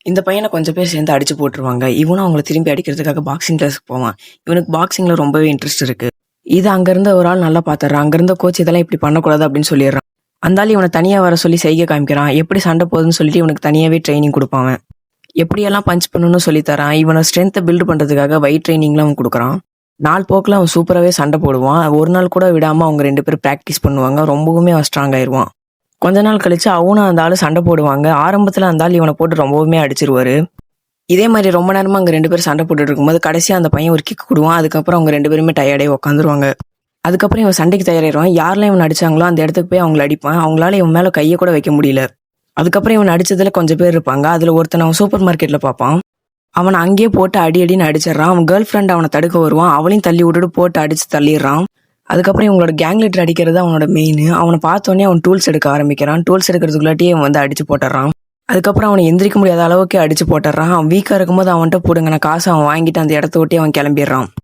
இந்த பையனை கொஞ்சம் பேர் சேர்ந்து அடிச்சு போட்டுருவாங்க. இவனும் அவங்கள திரும்பி அடிக்கிறதுக்காக பாக்ஸிங் கிளாஸுக்கு போவான். இவனுக்கு பாக்ஸிங்ல ரொம்பவே இன்ட்ரெஸ்ட் இருக்கு. இது அங்கிருந்த ஒரு ஆள் நல்லா பாத்துறான். அங்கிருந்த கோச் இதெல்லாம் இப்படி பண்ணக்கூடாது அப்படின்னு சொல்லிடுறான். அந்த ஆள் இவனை தனியா வர சொல்லி செய்கை காமிக்கிறான். எப்படி சண்டை போகுதுன்னு சொல்லிட்டு இவனுக்கு தனியாவே ட்ரைனிங் கொடுப்பான். எப்படியெல்லாம் பஞ்ச் பண்ணணும்னு சொல்லி தரான். இவனை ஸ்ட்ரென்த்தை பில்டு பண்றதுக்காக வெயிட் ட்ரைனிங்லாம் அவன் கொடுக்குறான். நாள் போக்கில் அவன் சூப்பராகவே சண்டை போடுவான். ஒரு நாள் கூட விடாம அவங்க 2 பேரும் ப்ராக்டிஸ் பண்ணுவாங்க. ரொம்பவுமே அவன் ஸ்ட்ராங் ஆயிடுவான். கொஞ்ச நாள் கழிச்சு அவனும் அந்த ஆளு சண்டை போடுவாங்க. ஆரம்பத்துல அந்த ஆள் இவனை போட்டு ரொம்பவுமே அடிச்சிருவாரு. இதே மாதிரி ரொம்ப நேரமா அங்க 2 பேரும் சண்டை போட்டுட்டு இருக்கும்போது கடைசியா அந்த பையன் ஒரு கிக் கொடுவான். அதுக்கப்புறம் அவங்க 2 பேருமே டயர்டே உட்காந்துருவாங்க. அதுக்கப்புறம் இவன் சண்டைக்கு தயாராயிருவான். யாரெல்லாம் இவன் அடிச்சாங்களோ அந்த இடத்துக்கு போய் அவங்கள அடிப்பான். அவங்களால இவன் மேல கையை கூட வைக்க முடியல. அதுக்கப்புறம் இவன் அடிச்சதுல கொஞ்சம் பேர் இருப்பாங்க. அதுல ஒருத்தன் அவன் சூப்பர் மார்க்கெட்ல பார்ப்பான். அவனை அங்கேயே போட்டு அடின்னு அடிச்சிடறான். அவன் கேர்ள் ஃப்ரெண்ட் அவனை தடுக்க வருவான். அவளையும் தள்ளி விட்டுட்டு போட்டு அடிச்சு தள்ளிடுறான். அதுக்கப்புறம் இவங்களோட கேங் லீடர் அடிக்கிறது அவனோட மெயின். அவனை பார்த்தோன்னே அவன் டூல்ஸ் எடுக்க ஆரம்பிக்கிறான். டூல்ஸ் எடுக்கிறதுக்குள்ளாட்டியே அவன் வந்து அடிச்சு போட்டுறான். அதுக்கப்புறம் அவனை எந்திரிக்க முடியாத அளவுக்கு அடிச்சு போட்டுறான். அவன் வீக்கா இருக்கும்போது அவன்கிட்ட போடுங்க காசு அவன் வாங்கிட்டு அந்த இடத்த விட்டு அவன் கிளம்பிடுறான்.